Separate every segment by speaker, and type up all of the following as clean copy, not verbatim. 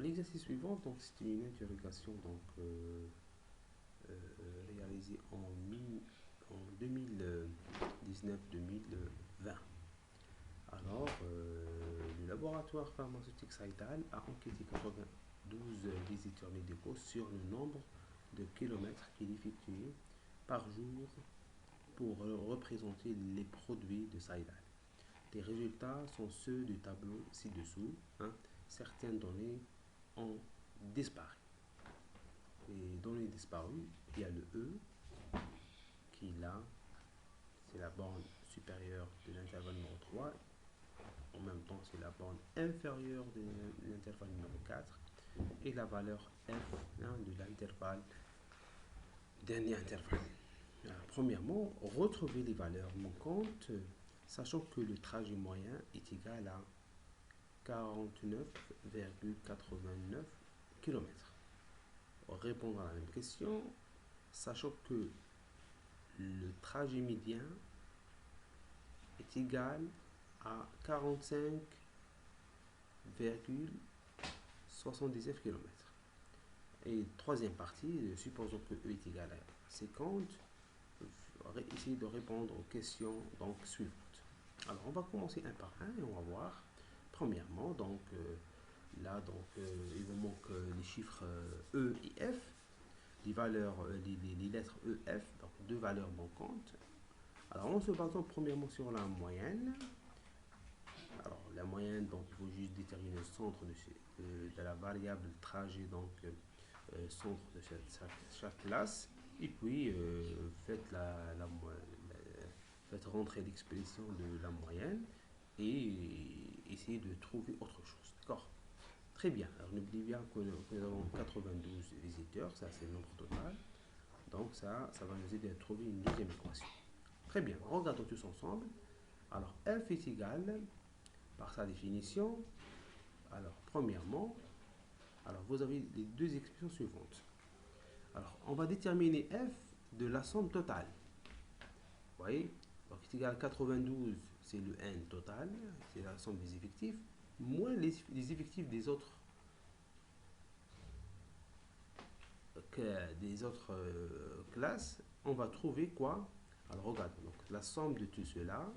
Speaker 1: l'exercice suivant, donc, c'est une interrogation réalisée en 2019-2020. Alors, le laboratoire pharmaceutique Saïdal a enquêté 92 visiteurs médicaux sur le nombre de kilomètres qu'ils effectuaient par jour pour représenter les produits de Saïdal. Les résultats sont ceux du tableau ci-dessous, hein. Certaines données ont disparu. Les données disparues, il y a le E qui est là, c'est la borne supérieure de l'intervalle numéro 3. En même temps, c'est la borne inférieure de l'intervalle numéro 4 et la valeur F, hein, de l'intervalle, dernier intervalle. Alors, premièrement, retrouver les valeurs manquantes, sachant que le trajet moyen est égal à 49,89 km. Répondre à la même question, sachant que le trajet médian est égal à 45,79 km. Et troisième partie, supposons que E est égal à 50, essayer de répondre aux questions donc suivantes. Alors on va commencer un par un et on va voir. Premièrement, donc là il vous manque les chiffres E et F, les valeurs, les lettres E, F, donc deux valeurs manquantes. Alors en se basant premièrement sur la moyenne. Alors la moyenne, donc il faut juste déterminer le centre de la variable trajet, donc centre de chaque classe, et puis faites rentrer l'expression de la moyenne et essayez de trouver autre chose. D'accord? Très bien. Alors n'oubliez bien que nous avons 92 visiteurs, ça c'est le nombre total. Donc ça va nous aider à trouver une deuxième équation. Très bien. Regardons tous ensemble. Alors F est égal, par sa définition, alors premièrement, alors vous avez les deux expressions suivantes. Alors on va déterminer F de la somme totale. Vous voyez? Donc c'est égal à 92, c'est le N total, c'est la somme des effectifs, moins les effectifs des autres classes. On va trouver quoi? Alors regarde, donc la somme de tout cela,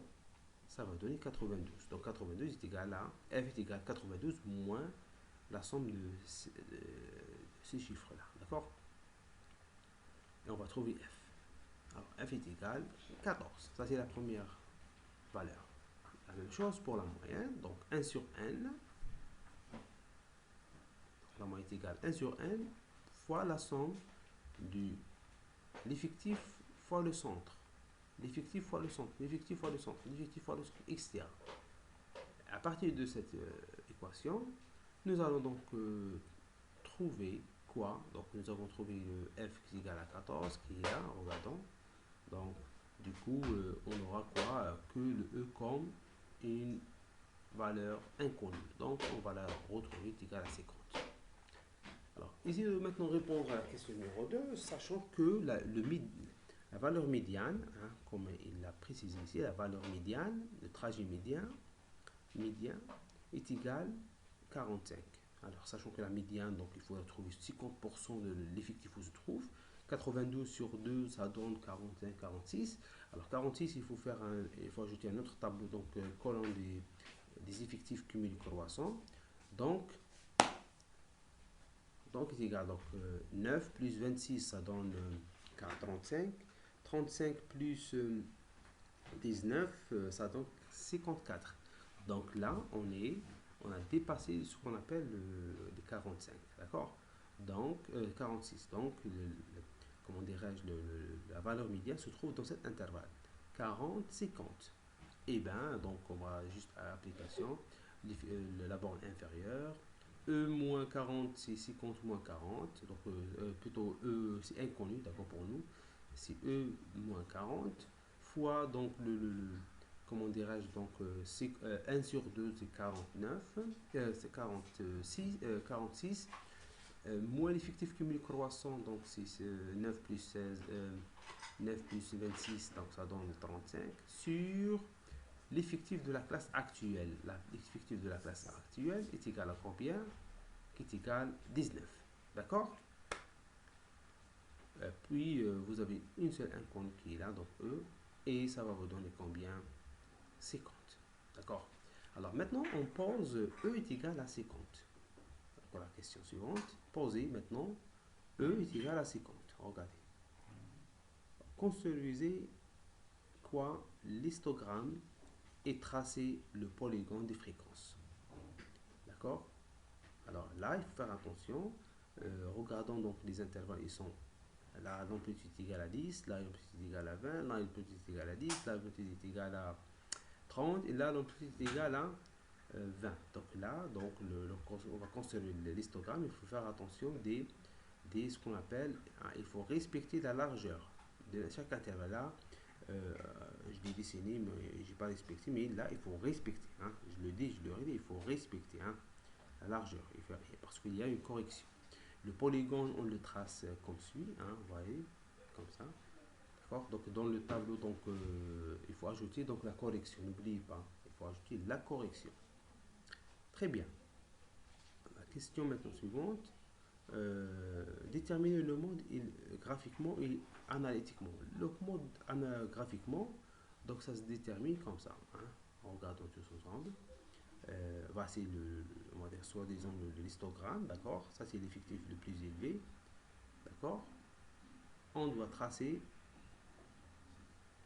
Speaker 1: ça va donner 92. Donc 92 est égal à, F est égal à 92 moins la somme de ces chiffres-là. D'accord? Et on va trouver F. Alors F est égal à 14. Ça, c'est la première valeur. La même chose pour la moyenne. Donc 1 sur N. La moyenne est égale à 1 sur N fois la somme de l'effectif fois le centre. L'effectif fois le centre, l'effectif fois le centre, l'effectif fois le centre, etc. À partir de cette équation, nous allons donc trouver quoi? Donc nous avons trouvé le F qui est égal à 14, qui est là, regardons. Donc du coup, on aura quoi? Que le E comme une valeur inconnue. Donc on va la retrouver égale à 50. Alors, essayez de maintenant répondre à la question numéro 2, sachant que la valeur médiane, hein, comme il l'a précisé ici, la valeur médiane, le trajet médian est égal à 45. Alors, sachant que la médiane, donc il faut trouver 50% de l'effectif où se trouve. 92 sur 2, ça donne 45, 46. Alors, 46, il faut ajouter un autre tableau, donc colonne des effectifs cumulés croissants. Donc, est égal donc 9 plus 26, ça donne 35. 35 plus 19, ça donne 54. Donc là, on a dépassé ce qu'on appelle les 45. D'accord? Donc 46. Donc, comment dirais-je, la valeur médiane se trouve dans cet intervalle. 40, 50. Et bien, donc on va juste à l'application, la borne inférieure. E moins 40, c'est 50 moins 40. Donc, plutôt E, c'est inconnu, d'accord pour nous. C'est E moins 40 fois, donc, comment dirais-je, donc, 1 sur 2, c'est 49, c'est 46, moins l'effectif cumulé croissant, donc, c'est 9 plus 16, 9 plus 26, donc, ça donne 35, sur l'effectif de la classe actuelle. L'effectif de la classe actuelle est égal à combien? qui est égal 19. D'accord? Puis vous avez une seule inconnue qui est là, donc E, et ça va vous donner combien? 50. D'accord? Alors maintenant, on pose E est égal à 50. Pour la question suivante, posez maintenant E est égal à 50. Regardez. Construisez quoi? L'histogramme et tracez le polygone des fréquences. D'accord? Alors là, il faut faire attention. Regardons donc les intervalles, ils sont là, l'amplitude est égale à 10, là, l'amplitude est égale à 20, là, l'amplitude est égale à 10, là, l'amplitude est égale à 30, et là, l'amplitude est égale à 20. Donc là, donc, on va construire l'histogramme, il faut faire attention ce qu'on appelle, hein, il faut respecter la largeur de chaque intervalle. Là, je l'ai dessiné, mais je n'ai pas respecté, mais là, il faut respecter. Hein, je le dis, je le redis, il faut respecter hein, la largeur, parce qu'il y a une correction. Le polygone, on le trace comme suit, hein, vous voyez, comme ça. D'accord? Donc, dans le tableau, donc, il faut ajouter donc, la correction. N'oubliez pas, il faut ajouter la correction. Très bien. La question maintenant suivante. Déterminer le mode graphiquement et analytiquement. Le mode graphiquement, donc ça se détermine comme ça. Hein. Regardons tous ensemble. Voici on va dire soi-disant l'histogramme, d'accord? Ça c'est l'effectif le plus élevé, d'accord? On doit tracer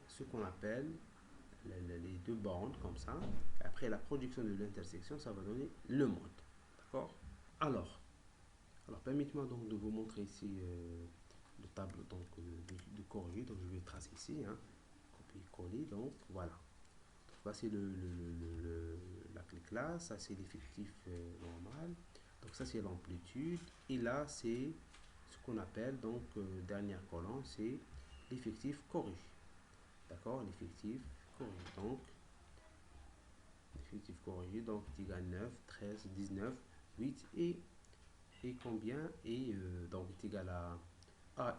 Speaker 1: ce qu'on appelle les deux bandes comme ça. Après la production de l'intersection, ça va donner le mode, d'accord? Alors permettez-moi donc de vous montrer ici le tableau donc, de corriger. Donc je vais tracer ici, hein, copier-coller, donc voilà. Donc, voici la clé classe, ça c'est l'effectif normal. Donc ça c'est l'amplitude. Et là c'est ce qu'on appelle donc dernière colonne, c'est l'effectif corrigé. D'accord, l'effectif corrigé. Donc l'effectif corrigé donc est égal à 9, 13, 19, 8 et combien et donc est égal à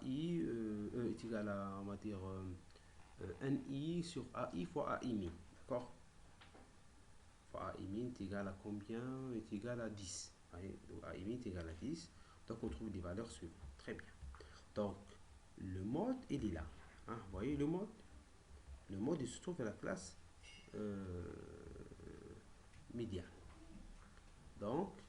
Speaker 1: AI est égal à on va dire NI sur AI fois AI min, d'accord, fois AI min est égal à combien, est égal à 10. Voyez, donc AI min est égal à 10, donc on trouve des valeurs suivantes. Très bien, donc le mode il est là, hein, vous voyez le mode il se trouve à la classe médiane. Donc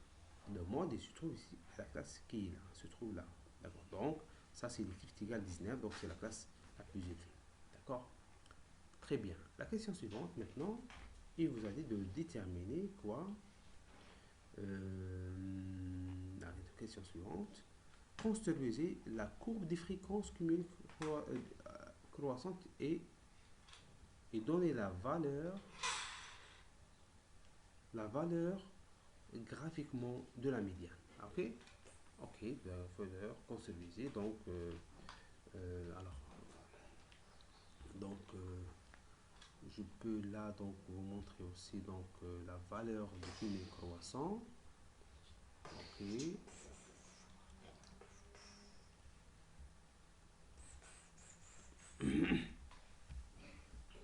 Speaker 1: le mode il se trouve ici à la classe qui est là, se trouve là. D'accord. Donc ça c'est l'effectif égal 19, donc c'est la classe la plus élevée. D'accord. Très bien. La question suivante maintenant, il vous a dit de déterminer quoi. La question suivante. Construisez la courbe des fréquences cumulées croissantes et donnez la valeur graphiquement de la médiane. Ok. Ok, valeur construisez donc alors donc je peux là donc vous montrer aussi donc la valeur de cumul croissant. Ok,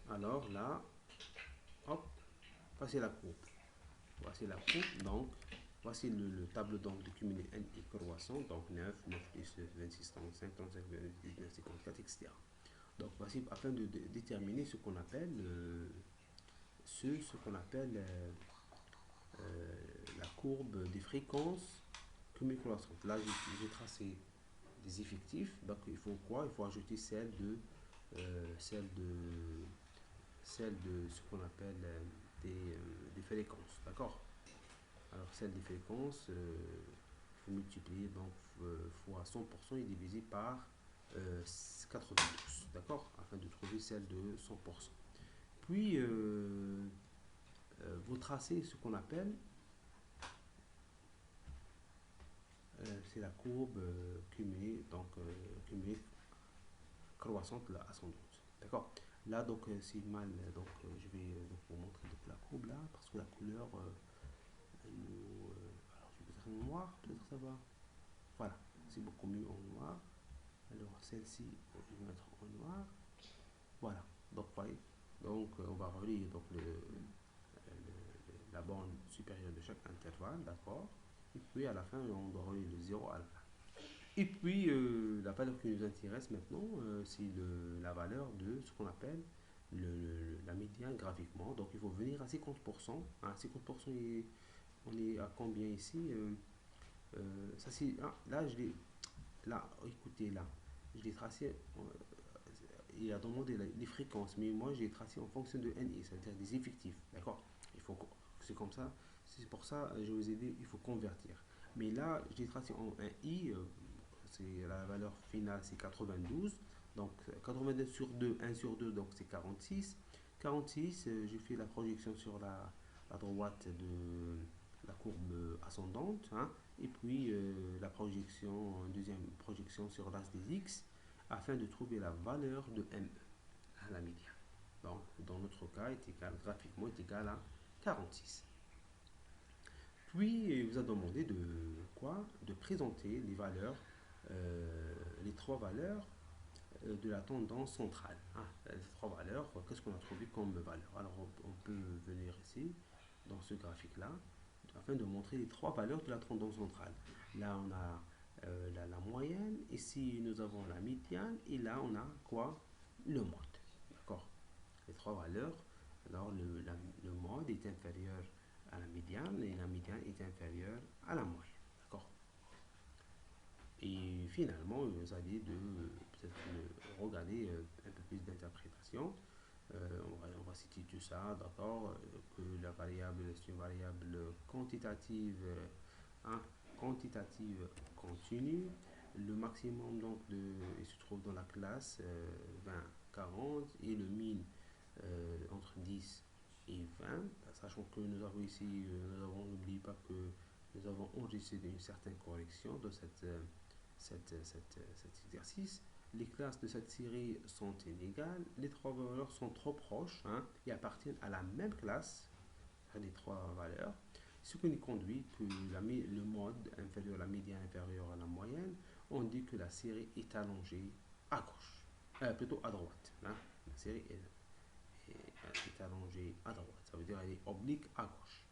Speaker 1: alors là hop, voici la courbe, donc voici le tableau donc de cumulé NI croissant, donc 9 10 26 35 35 19 54 etc. Donc voici afin de déterminer ce qu'on appelle qu'on appelle la courbe des fréquences cumulées croissantes. Là j'ai tracé des effectifs, donc il faut quoi? Il faut ajouter celle de ce qu'on appelle des fréquences, d'accord? Alors celle des fréquences, il faut multiplier donc fois 100% et diviser par 92, d'accord, afin de trouver celle de 100%. Puis vous tracez ce qu'on appelle c'est la courbe cumulée, donc cumulée croissante la ascendante, d'accord. Là donc c'est mal, donc je vais donc vous montrer donc, la courbe là parce que la couleur alors je vais mettre en noir, peut-être ça va, voilà, c'est beaucoup mieux en noir. Alors celle-ci je vais mettre en noir, voilà. Donc voyez, donc on va relier donc la bande supérieure de chaque intervalle, d'accord. Et puis à la fin, on doit relier le 0 à la fin. Et puis la valeur qui nous intéresse maintenant, c'est la valeur de ce qu'on appelle la médiane graphiquement. Donc il faut venir à 50%. À 50%, on est à combien ici ça c'est, là, là, écoutez, là, je l'ai tracé, il a demandé les fréquences, mais moi j'ai tracé en fonction de NI, c'est-à-dire des effectifs, d'accord. C'est comme ça, c'est pour ça je vous ai dit, il faut convertir. Mais là, je l'ai tracé en un I, c'est la valeur finale, c'est 92. Donc 92 sur 2, 1 sur 2, donc c'est 46. 46, j'ai fait la projection sur la droite de la courbe ascendante, hein, et puis la projection, deuxième projection sur l'axe des X, afin de trouver la valeur de ME, à la médiane. Donc, dans notre cas, est égal, graphiquement, est égal à 46. Puis, il vous a demandé de quoi? De présenter les valeurs, les trois valeurs de la tendance centrale. Ah, les trois valeurs, qu'est-ce qu'on a trouvé comme valeur? Alors, on peut venir ici, dans ce graphique-là, afin de montrer les trois valeurs de la tendance centrale. Là, on a la moyenne, ici, nous avons la médiane, et là, on a quoi? Le mode. D'accord? Les trois valeurs. Alors, le mode est inférieur à la médiane, et la médiane est inférieure à la moyenne. D'accord? Et finalement, vous allez peut-être regarder un peu plus d'interprétation. On va citer tout ça, d'accord, que la variable, c'est une variable quantitative, hein, quantitative continue. Le maximum donc il se trouve dans la classe 20, 40 et le min entre 10 et 20, sachant que nous avons ici, n'oubliez pas que nous avons enregistré une certaine correction de cet exercice. Les classes de cette série sont inégales, les trois valeurs sont trop proches, hein, et appartiennent à la même classe, les trois valeurs, ce qui nous conduit que le mode inférieur à la médiane inférieur à la moyenne, on dit que la série est allongée à gauche, plutôt à droite. Hein. La série est allongée à droite, ça veut dire elle est oblique à gauche.